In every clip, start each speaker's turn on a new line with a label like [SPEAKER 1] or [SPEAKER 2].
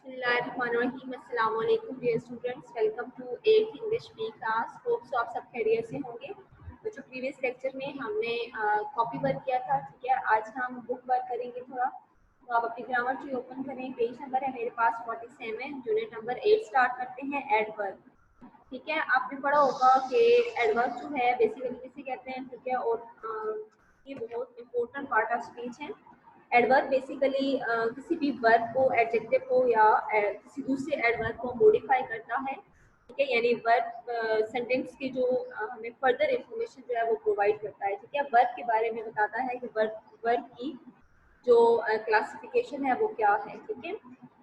[SPEAKER 1] बिस्मिल्लाहिर्रहमानिर्रहीम। अस्सलाम वालेकुम dear students, welcome to 8th English B class. Hope so आप सब खैरियत से होंगे। तो जो प्रीवियस लेक्चर में हमने कॉपी वर्क किया था, ठीक है, आज हम बुक वर्क करेंगे थोड़ा। तो आप अपनी ग्रामर ट्री ओपन करें, पेज नंबर है मेरे पास 47, यूनिट नंबर 8 स्टार्ट करते हैं एडवर्ब। ठीक है, आपने पढ़ा होगा कि एडवर्ब जो है बेसिकली किसे कहते हैं, ठीक है, और ये बहुत इंपॉर्टेंट पार्ट ऑफ स्पीच है। एडवर्ब बेसिकली किसी भी वर्ब को, एडजेक्टिव को या किसी दूसरे एडवर्ब को मॉडिफाई करता है, ठीक है, यानी वर्ब सेंटेंस की जो हमें फर्दर इंफॉर्मेशन जो है वो प्रोवाइड करता है। ठीक है, वर्ब के बारे में बताता है कि वर्ब की जो क्लासिफिकेशन है वो क्या है। ठीक है,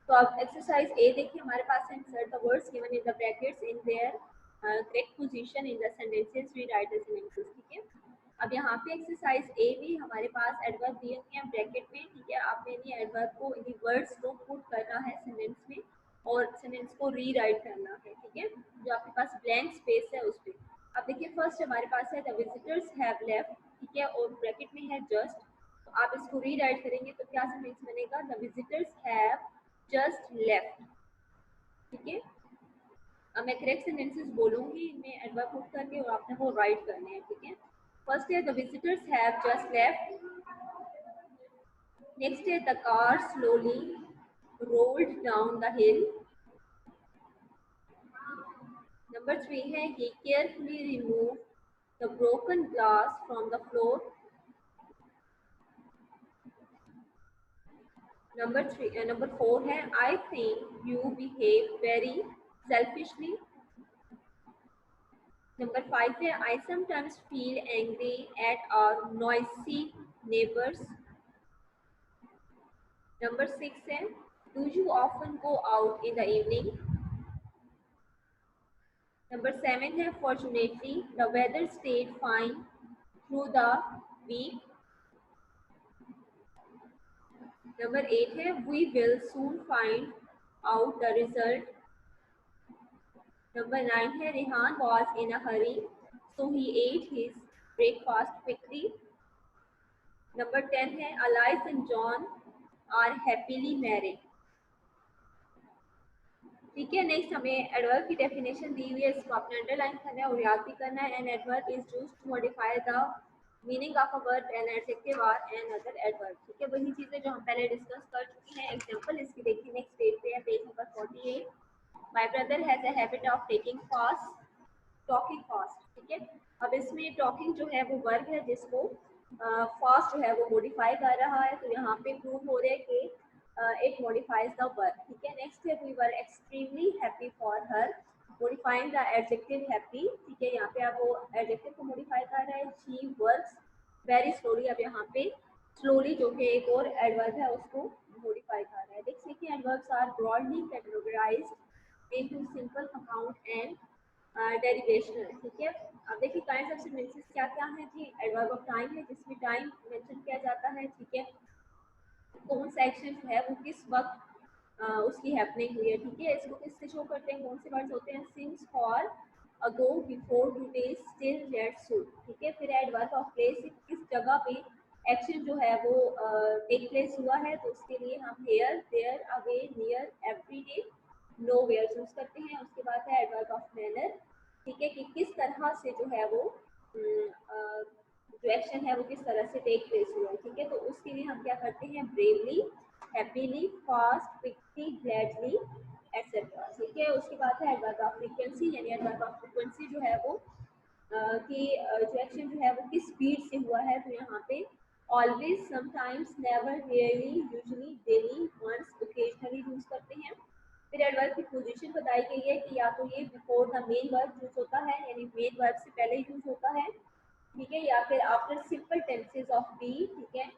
[SPEAKER 1] तो अब एक्सरसाइज ए देखिए हमारे पास है। Insert the words given in the brackets in their correct position in the sentences, rewrite the sentences. ठीक है, अब यहाँ पे एक्सरसाइज ए में हमारे पास एडवर्ब दिए हुए हैं ब्रैकेट में। ठीक है, आपने इन्हीं एडवर्ब को, इन्हीं वर्ड्स को पुट करना है सेंटेंस में और सेंटेंस को रीराइट करना है। ठीक है, जो आपके पास ब्लैंक स्पेस है उस पर। अब देखिए फर्स्ट हमारे पास है द विजिटर्स हैव लेफ्ट, ठीक है, और ब्रैकेट में है जस्ट। तो आप इसको रीराइट करेंगे तो क्या सेंटेंस बनेगा, the visitors have just left. ठीक है, अब मैं करेक्ट सेंटेंसेस बोलूंगी इनमें एडवर्ब पुट करके और आपने वो राइट करने हैं। ठीक है, फर्स्ट है the visitors have just left. Next है the car slowly rolled down the hill. Number 3 है he carefully removed the broken glass from the floor. Number 4 है I think you behave very selfishly. Number 5 है I sometimes feel angry at our noisy neighbors. Number 6 है Do you often go out in the evening? Number 7 है Fortunately the weather stayed fine through the week. Number 8 है We will soon find out the result. Number 9 है Rehan was in a hurry so he ate his breakfast quickly. Number 10 है Alice and John are happily married. ठीक है, next हमें adverb की definition दी हुई है, इसको आपने अंडरलाइन करना है और याद भी करना है। An adverb is used to modify the meaning of a verb, an adjective और एन अदर एडवर्ब। ठीक है, वही चीजें जो हम पहले डिस्कस कर चुकी हैं। एग्जांपल इसकी देखिए नेक्स्ट पेज पे है, page number 48। My brother has a habit of taking fast talking fast. ठीक है, अब इसमें टॉकिंग जो है वो वर्ब है जिसको फास्ट जो है वो मॉडिफाई कर रहा है। तो यहाँ पे प्रूव हो रहा है कि इट मॉडिफाइज द वर्ब। ठीक है, नेक्स्ट है we were extremely happy for her, modifying the adjective happy. ठीक है, यहाँ पे आप वो एडजेक्टिव को मॉडिफाई कर रहा है। शी वर्क्स वेरी स्लोली, अब यहाँ पे स्लोली जो कि एक और एडवर्ब है उसको मॉडिफाई कर रहा है। देखिए adverbs are broadly categorised into simple, compound and derivational. ठीक है, अब देखिए काइंड्स ऑफ सेंटेंसेस क्या क्या है जी। एडवर्ब ऑफ टाइम है जिसमें टाइम मेंशन किया जाता है। ठीक है, कौन सा एक्शन है वो किस वक्त उसकी हैपनिंग हुई है। ठीक है, इसको किससे शो करते हैं, कौन से वर्ड्स होते हैं, since, for, ago, before, today, still, yet, soon. ठीक है, फिर एडवर्ब ऑफ प्लेस, किस जगह पे एक्शन जो है वो टेक प्लेस हुआ है। तो उसके लिए हम here, there, away, near, everyday, nowhere choose करते हैं। उसके बाद है एडवर्ब ऑफ मैनर। ठीक है, कि किस तरह से जो है वो जो एक्शन है वो किस तरह से टेक प्लेस हुआ है। ठीक है, तो उसके लिए हम क्या करते हैं, bravely, happily, fast, quickly, gladly, etcetera. ठीक है, उसके बाद है एडवर्ब ऑफ फ्रीक्वेंसी, यानी एडवर्ब ऑफ फ्रीक्वेंसी जो है वो कि जो एक्शन जो है वो किस स्पीड से हुआ है। तो यहाँ पे always, sometimes, never, rarely, usually, daily, once, occasionally use करते हैं। फिर एडवर्ब की पोजीशन बताई गई है कि या तो ये before the main verb use होता है, यानी मेन वर्ब से पहले यूज होता है। ठीक है, या फिर after simple tenses of B. ठीक है,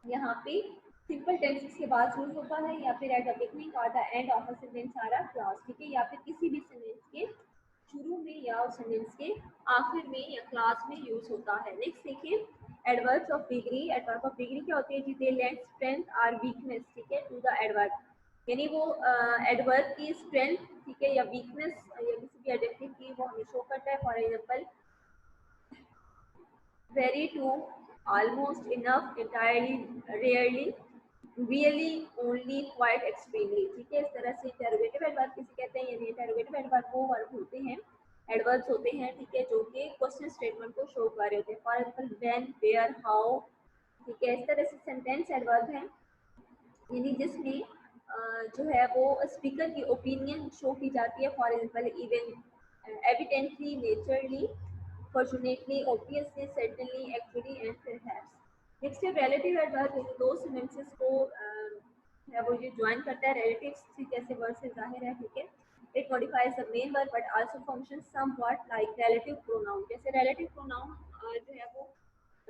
[SPEAKER 1] यहाँ पे सिंपल टेंसेस के बाद यूज होता है, या फिर एट द बिगनिंग और the end of a sentence or a clause. ठीक है, या फिर किसी भी सेंटेंस के शुरू में या उस सेंटेंस के आखिर में या क्लास में यूज होता है। नेक्स्ट देखिए adverbs of degree. Adverb of degree क्या होती है जी, दे लेंड स्ट्रेंथ और वीकनेस, ठीक है, टू द एडवर्ब, यानी वो एडवर्ब की स्ट्रेंथ, ठीक है, या वीकनेस या किसी भी एडजेक्टिव की वो हमें शो करता है। For example very, too, almost, enough, entirely, rarely, really, only, quite, extremely, ठीक है। इस तरह से इंटरोगेटिव एडवर्ब किसे कहते हैं, यानी इंटरोगेटिव एडवर्ब वो वर्ब होते हैं, एडवर्ब्स होते हैं, ठीक है, जो कि क्वेश्चन स्टेटमेंट को शो कर रहे होते हैं। For example when, where, how, ठीक है। इस तरह से सेंटेंस एडवर्ब है, यानी जिसमें जो है वो स्पीकर की ओपिनियन शो की जाती है। For example even, evidently, naturally, fortunately, obviously, certainly, actually and perhaps. Next है रिलेटिव एडवर्ब, यानी दो सेंटेंसेस को है वो ये ज्वाइन करता है। रिलेटिव्स जैसे वर्ड से जाहिर है, ठीक है। It modifies the main verb but also function somewhat like relative pronoun. जैसे रिलेटिव प्रोनाउन जो है वो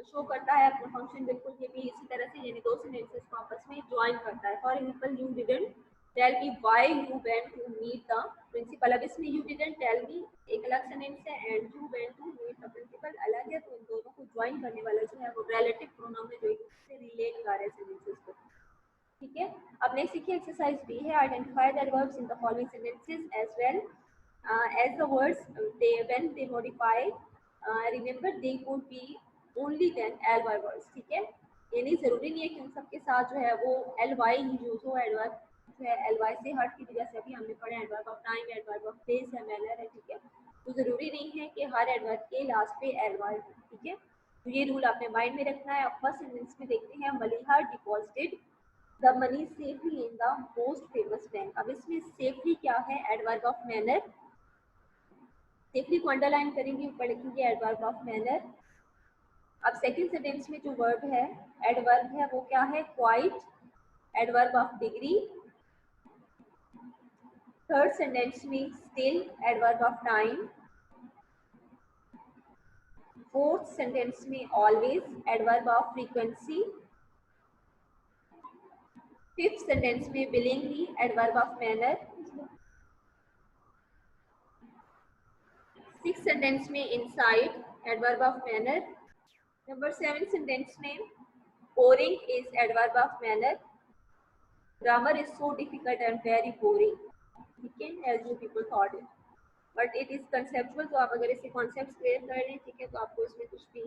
[SPEAKER 1] शो करता है अपना फंक्शन, बिल्कुल ये भी इसी तरह से, यानी दो सेंटेंसेस को आपस में ज्वाइन करता है। For example you didn't tell me why you went to meet the principal. अब इसमें यू डिडंट टेल मी एक अलग सेंटेंस है and you went to meet the principal अलग है, तो इन दोनों को ज्वाइन करने वाला जो है वो रिलेटिव प्रोनाउन है, जो एक दूसरे से रिलेट कर रहे हैं सेंटेंसेस को, ठीक है। अब नेक्स्ट देखिए एक्सरसाइज बी है, identify the adverbs in the following sentences as well as the words they when they modify remember they could be only then ly words, ठीक है। यानी जरूरी नहीं है कि उन सबके साथ जो है वो ly ही यूज हो। एडवर्ब जो है ly से हट की, जैसे अभी हमने पढ़ा adverb of time, adverb of place है, मैनर है, ठीक है। तो जरूरी नहीं है कि हर एडवर्ब के लास्ट पे ly हो, ठीक है। तो ये रूल आपने माइंड में रखना है। अब फर्स्ट सेंटेंस में देखते हैं, Maliha deposited the money safely in the most famous bank. अब इसमें सेफली क्या है, एडवर्ब ऑफ मैनर। सेफली को अंडरलाइन करेंगे, ऊपर लिखेंगे एडवर्ब ऑफ मैनर। अब सेकंड सेंटेंस में जो वर्ब है, एडवर्ब है, वो क्या है, quite, adverb of degree. Third sentence में still, adverb of time. Fourth sentence में always, adverb of frequency. Fifth sentence में willingly, adverb of manner. Six sentence में inside, adverb of manner. Number 7 sentence में boring is adverb of manner. Grammar is so difficult and very boring, ठीक है, as you people thought it, but it is conceptual. तो आप अगर इसके concept clear कर लें, ठीक है, तो आपको इसमें कुछ भी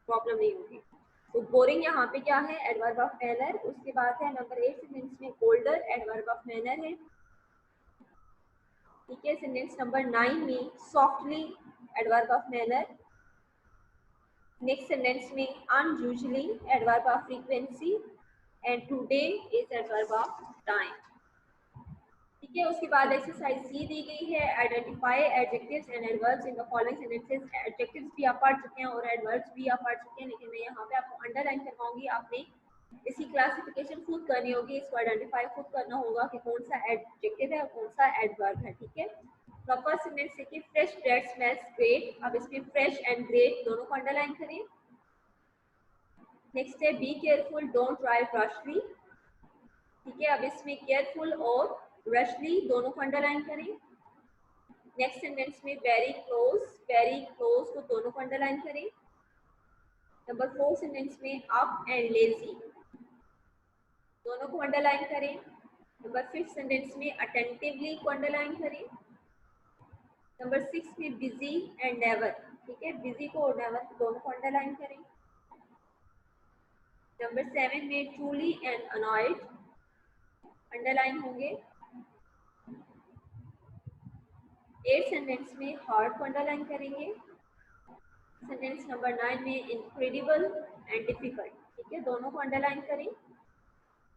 [SPEAKER 1] प्रॉब्लम नहीं होगी। तो बोरिंग यहाँ पे क्या है, एडवर्ब ऑफ मैनर। उसके बाद है नंबर 8 सेंटेंस में कोल्डर, एडवर्ब ऑफ मैनर है, ठीक है। सेंटेंस नंबर 9 में softly, adverb of manner. Next sentence में unusually, adverb of frequency, and today is adverb of time, ठीक है। उसके बाद एक्सरसाइज सी दी गई है, identify adjectives and adverbs in the following sentences. Adjectives भी आप पढ़ चुके हैं और एडवर्ब्स भी आप पढ़ चुके हैं, लेकिन मैं यहाँ पे आपको अंडरलाइन करवाऊंगी। आपने इसकी क्लासिफिकेशन खुद करनी होगी, इसको आइडेंटिफाई खुद करना होगा कि कौन सा एडजेक्टिव है और कौन सा एडवर्ब है, ठीक है। तो फर्स्ट सेंटेंस देखिए, फ्रेश ब्रेड स्मेल्स ग्रेट। अब इसमें फ्रेश एंड ग्रेट दोनों को अंडरलाइन करें। नेक्स्ट है बी केयरफुल, डोंट ड्राइव रशली, ठीक है। अब इसमें केयरफुल और रशली दोनों को अंडरलाइन करें। नेक्स्ट सेंटेंस में वेरी क्लोज को दोनों को अंडरलाइन करें। नंबर 4 सेंटेंस में अप एंड लेजी दोनों को अंडरलाइन करें। नंबर 5 सेंटेंस में अटेंटिवली को अंडरलाइन करें। नंबर 6 में बिजी एंड नेवर, ठीक है, बिजी को और नेवर दोनों को अंडरलाइन करें। नंबर 7 में ट्रूली एंड अनॉयड अंडरलाइन होंगे। 8 सेंटेंस में हार्ड को अंडरलाइन करेंगे। सेंटेंस नंबर 9 में इनक्रेडिबल एंड डिफिकल्ट, ठीक है, दोनों को अंडरलाइन करें।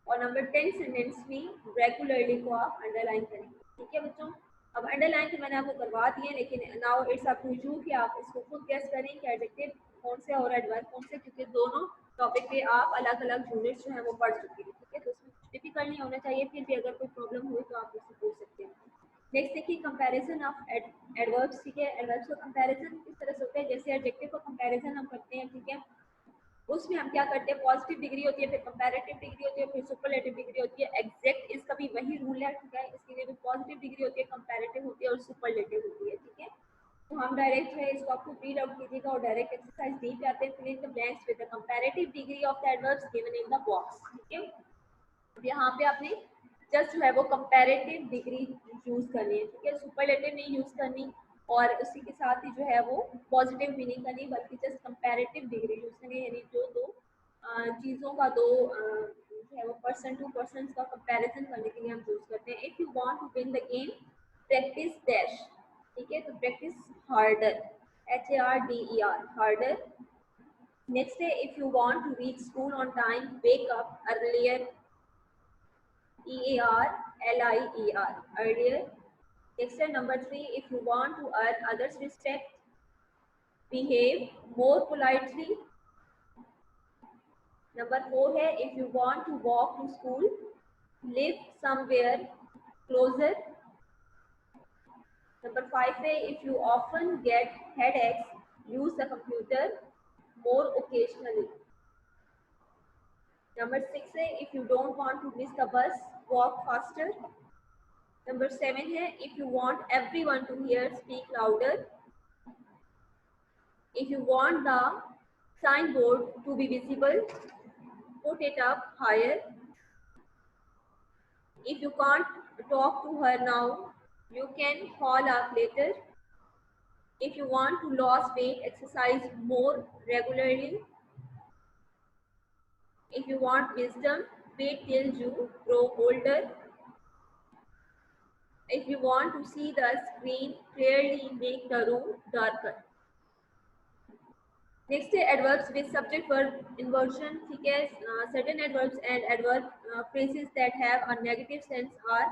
[SPEAKER 1] और नंबर 10 सेंटेंस में रेगुलरली को आप अंडरलाइन करेंगे, ठीक है बच्चों। अब अंडरलाइन तो मैंने आपको करवा दिए, लेकिन now it's up to you कि आप इसको खुद गेस करें कि एडजेक्टिव कौन से और एडवर्ब कौन से, क्योंकि दोनों टॉपिक पे आप अलग अलग यूनिट्स जो है वो पढ़ चुके हैं, ठीक है। तो उसमें कुछ डिफिकल्ट नहीं होना चाहिए, फिर भी अगर कोई प्रॉब्लम हुई तो आप मुझसे पूछ सकते हैं। नेक्स्ट देखिए कंपैरिजन ऑफ एडवर्ब्स, ठीक है। एडवर्ब्स का कंपैरिजन किस तरह से होता है, जैसे एडजेक्टिव का कंपैरिजन हम करते हैं, ठीक है, उसमें हम क्या करते हैं, पॉजिटिव डिग्री होती है, फिर कंपैरेटिव डिग्री होती है, फिर सुपरलेटिव डिग्री होती है। एग्जैक्ट इसका भी वही रूल है, ठीक है। इसके लिए भी पॉजिटिव डिग्री होती है, कंपैरेटिव होती है और सुपरलेटिव होती है, ठीक है। तो हम डायरेक्ट है इसको आपको रीड आउट कीजिएगा और डायरेक्ट एक्सरसाइज डी पे आते हैं। Fill in the blanks with the comparative degree of the adverbs given in the box, ठीक है। अब यहाँ पे आपने जस्ट जो है वो कंपैरेटिव डिग्री यूज करनी है, ठीक है, सुपरलेटिव नहीं यूज करनी और उसी के साथ ही जो है वो पॉजिटिव भी नहीं करनी, बल्कि जस्ट कंपैरेटिव डिग्री यूज करनी है, यानी जो दो चीज़ों का, दो यूज है वो पर्सन टू पर्सन का कंपैरिजन करने के लिए हम यूज करते हैं। If you want to win the game practice dash, ठीक है, तो practice harder, HARDER, harder. Next है if you want to reach school on time wake up earlier, EARLIER, earlier. Next है number 3, if you want to earn others respect behave more politely. Number 4 है if you want to walk to school live somewhere closer. Number 5 है if you often get headaches use the computer more occasionally. Number 6 है if you don't want to miss the bus walk faster. Number 7 है if you want everyone to hear speak louder. If you want the signboard to be visible put it up higher. If you can't talk to her now you can call up later. If you want to lose weight exercise more regularly. If you want wisdom wait till you grow older. If you want to see the screen clearly make the room darker. Next है adverbs with subject verb inversion, ठीक है। Certain adverbs and adverb phrases that have a negative sense are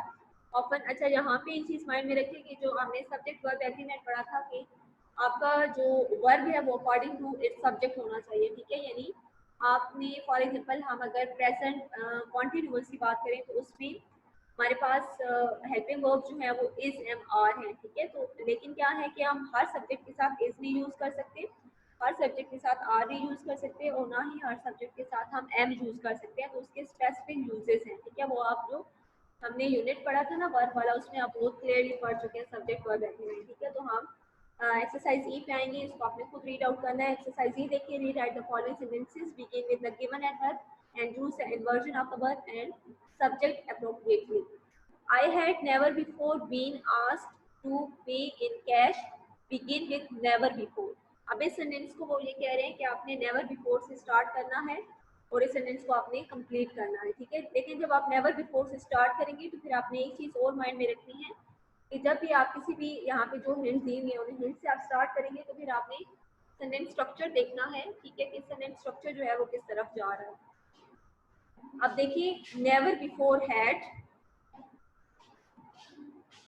[SPEAKER 1] often. अच्छा, यहाँ पे एक चीज़ mind में रखिए कि जो हमने सब्जेक्ट वर्ब एग्रीमेंट पढ़ा था कि आपका जो वर्ब है वो अकॉर्डिंग टू इट्स सब्जेक्ट होना चाहिए, ठीक है। यानी आपने फॉर एग्जांपल हम अगर प्रेजेंट कॉन्टिन्यूअस की बात करें तो उसमें हमारे पास हेल्पिंग वर्ब जो है वो इज एम आर है, ठीक है। तो लेकिन क्या है कि हम हर सब्जेक्ट के साथ इज नहीं यूज़ कर सकते, हर सब्जेक्ट के साथ आर भी यूज़ कर सकते हैं और ना ही हर सब्जेक्ट के साथ हम एम यूज़ कर सकते हैं। तो उसके स्पेसिफिक यूजेस हैं, ठीक है। वो आप जो हमने यूनिट पढ़ा था ना वर्ब वाला उसमें आप बहुत क्लियरली पढ़ चुके हैं सब्जेक्ट वर्ब एग्रीमेंट, ठीक है। तो हम एक्सरसाइज ई पे आएंगे, इसको आपने खुद रीड आउट करना है। एक्सरसाइज ई देखिए, read write the following sentences begin with the given adverb and use the inversion of the verb and subject appropriately. I had never before been asked to pay in cash begin with never before। अब इस sentence को वो ये कह रहे हैं कि आपने नेवर बिफोर से स्टार्ट करना है और इस सेंटेंस को आपने कंप्लीट करना है, ठीक है। लेकिन जब आप नेवर बिफोर से स्टार्ट करेंगे तो फिर आपने एक चीज़ और माइंड में रखनी है कि जब भी आप किसी भी यहाँ पे जो हिंट दी हुई है उन हिंट से आप स्टार्ट करेंगे तो फिर आपने सेंटेंस स्ट्रक्चर देखना है, ठीक है, कि सेंटेंस स्ट्रक्चर जो है वो किस तरफ जा रहा है। अब देखिए नेवर बिफोर हैड,